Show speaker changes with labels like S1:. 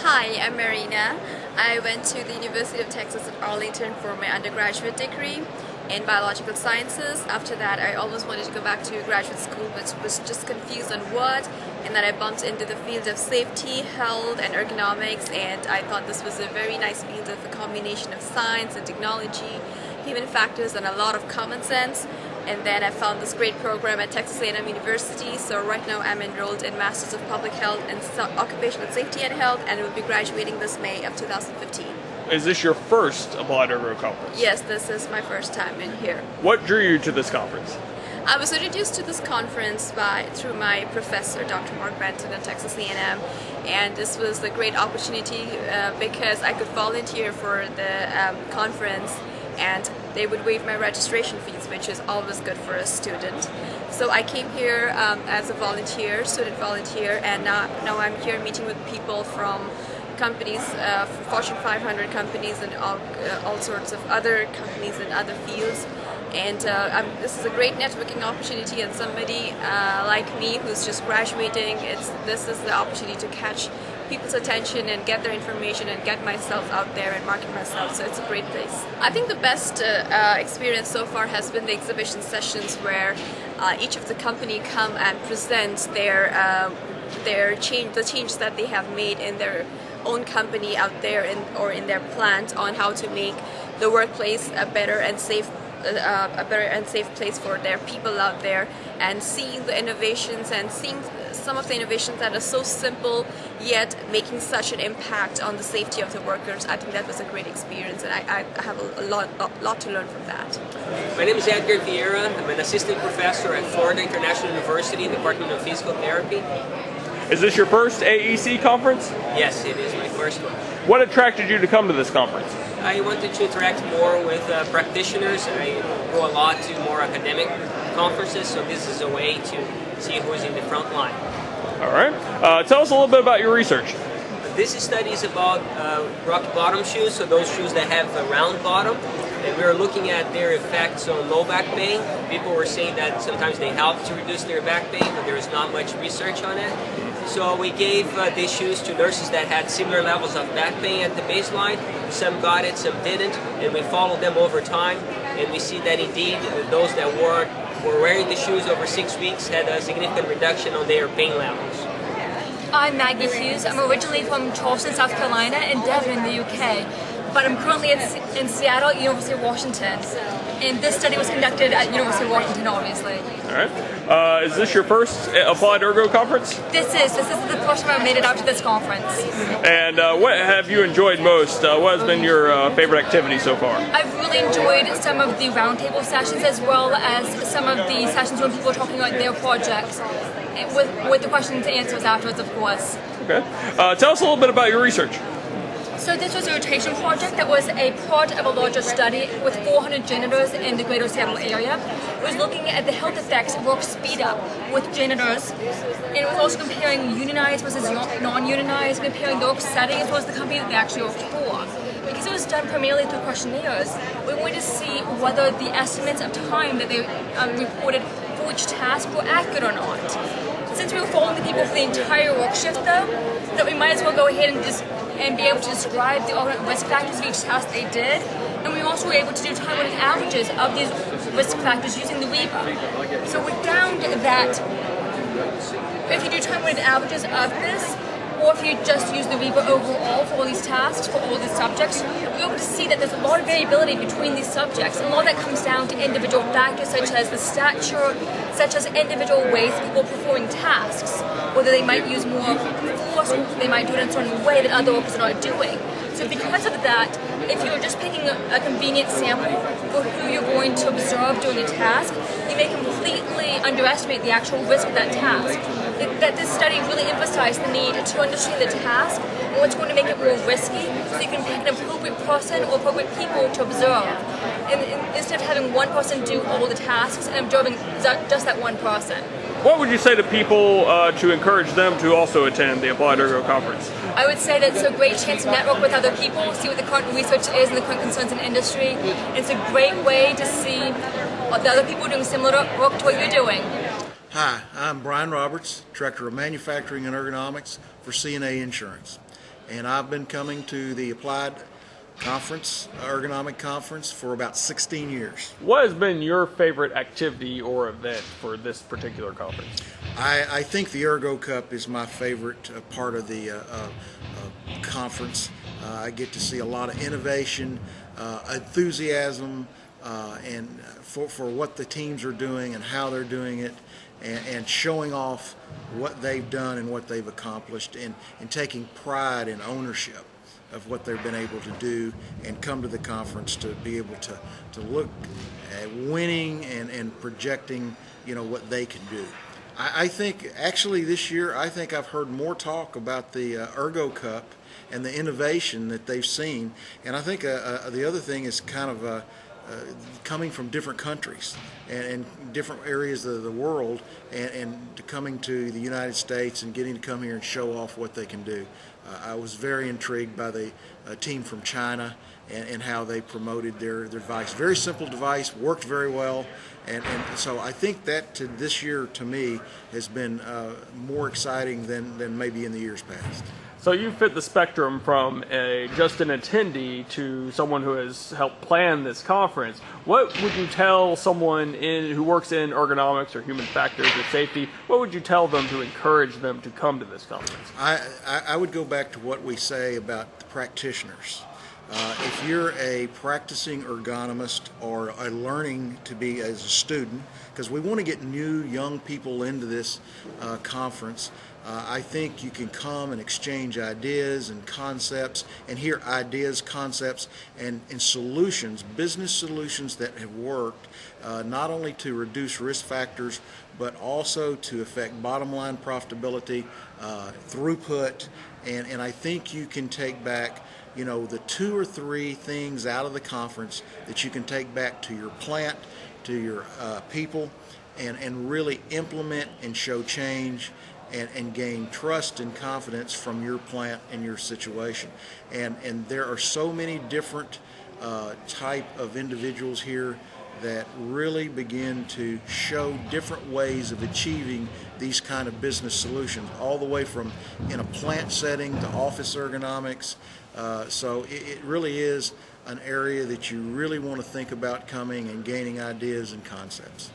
S1: Hi, I'm Marina. I went to the University of Texas at Arlington for my undergraduate degree in biological sciences. After that, I almost wanted to go back to graduate school, but was just confused on what, and then I bumped into the field of safety, health, and ergonomics, and I thought this was a very nice field of a combination of science and technology, human factors, and a lot of common sense. And then I found this great program at Texas A&M University, so right now I'm enrolled in Masters of Public Health and Occupational Safety and Health, and will be graduating this May of 2015.
S2: Is this your first Applied Ergo Conference?
S1: Yes, this is my first time in here.
S2: What drew you to this conference?
S1: I was introduced to this conference through my professor, Dr. Mark Benton at Texas A&M, and this was a great opportunity because I could volunteer for the conference, and they would waive my registration fees, which is always good for a student. So I came here as a volunteer, student volunteer, and now I'm here meeting with people from companies, Fortune 500 companies, and all sorts of other companies in other fields. And this is a great networking opportunity, and somebody like me who's just graduating, this is the opportunity to catch people's attention and get their information and get myself out there and market myself, so it's a great place. I think the best experience so far has been the exhibition sessions where each of the company come and present the changes that they have made in their own company out there or in their plant on how to make the workplace a better and safe place for their people out there, and seeing the innovations and seeing some of the innovations that are so simple yet making such an impact on the safety of the workers. I think that was a great experience, and I have a lot to learn from that.
S3: My name is Edgar. I'm an assistant professor at Florida International University, Department of Physical Therapy.
S2: Is this your first AEC conference?
S3: Yes, it is my first one.
S2: What attracted you to come to this conference?
S3: I wanted to interact more with practitioners. I go a lot to more academic conferences, so this is a way to see who's in the front line.
S2: All right. Tell us a little bit about your research.
S3: This studies about rocky bottom shoes, so those shoes that have a round bottom. And we were looking at their effects on low back pain. People were saying that sometimes they help to reduce their back pain, but there is not much research on it. So we gave these shoes to nurses that had similar levels of back pain at the baseline. Some got it, some didn't, and we followed them over time. And we see that indeed those that were wearing the shoes over 6 weeks had a significant reduction on their pain levels.
S4: I'm Magnis. I'm originally from Charleston, South Carolina, and Devon in the UK. But I'm currently in Seattle, University of Washington. And this study was conducted at University of Washington, obviously.
S2: All right. Is this your first Applied Ergo Conference?
S4: This is the first time I've made it out to this conference.
S2: And what have you enjoyed most? What has been your favorite activity so far?
S4: I've really enjoyed some of the roundtable sessions, as well as some of the sessions when people are talking about their projects, with the questions and answers afterwards, of course.
S2: Okay. Tell us a little bit about your research.
S4: So this was a rotation project that was a part of a larger study with 400 janitors in the greater Seattle area. It was looking at the health effects of work speed up with janitors, and it was also comparing unionized versus non-unionized, comparing the work setting as well as the company that they actually worked for. Because it was done primarily through questionnaires, we wanted to see whether the estimates of time that they reported for each task were accurate or not. Since we were following the people for the entire work shift, though, that we might as well go ahead and be able to describe the risk factors of each task they did. And we also were able to do time-weighted averages of these risk factors using the Weber. So we found that if you do time-weighted averages of this, or if you just use the Weber overall for all these tasks, for all these subjects, we're able to see that there's a lot of variability between these subjects, and a lot of that comes down to individual factors such as the stature, such as individual ways people performing tasks, whether they might use more force, or they might do it in a certain way that other workers are not doing. So because of that, if you're just picking a convenient sample for who you're going to observe doing a task, you may completely underestimate the actual risk of that task. That this study really emphasized the need to understand the task and what's going to make it more risky, so you can pick an appropriate person or appropriate people to observe. And instead of having one person do all the tasks and observing just that one person.
S2: What would you say to people to encourage them to also attend the Applied Ergo Conference?
S4: I would say that it's a great chance to network with other people, see what the current research is and the current concerns in the industry. It's a great way to see the other people doing similar work to what you're doing.
S5: Hi, I'm Brian Roberts, Director of Manufacturing and Ergonomics for CNA Insurance. and I've been coming to the Applied Ergonomic Conference for about 16 years.
S2: What has been your favorite activity or event for this particular conference?
S5: I think the Ergo Cup is my favorite part of the conference. I get to see a lot of innovation, enthusiasm, and for what the teams are doing and how they're doing it, and showing off what they've done and what they've accomplished, and taking pride and ownership of what they've been able to do, and come to the conference to be able to look at winning and projecting, what they can do. I think actually this year, I think I've heard more talk about the Ergo Cup and the innovation that they've seen, and I think the other thing is kind of coming from different countries and different areas of the world, and coming to the United States and getting to come here and show off what they can do. I was very intrigued by the team from China and how they promoted their device. Very simple device, worked very well, and so I think that this year to me has been more exciting than maybe in the years past.
S2: So you fit the spectrum from just an attendee to someone who has helped plan this conference. What would you tell someone who works in ergonomics or human factors or safety? What would you tell them to encourage them to come to this conference?
S5: I would go back to what we say about the practitioners. If you're a practicing ergonomist or learning to be as a student, because we want to get new young people into this conference, I think you can come and exchange ideas and concepts and hear ideas, concepts, and solutions, business solutions that have worked, not only to reduce risk factors, but also to affect bottom line profitability, throughput, and I think you can take back the 2 or 3 things out of the conference that you can take back to your plant, to your people, and really implement and show change, and gain trust and confidence from your plant and your situation. And there are so many different type of individuals here that really begin to show different ways of achieving these kind of business solutions, all the way from in a plant setting to office ergonomics. So it really is an area that you really want to think about coming and gaining ideas and concepts.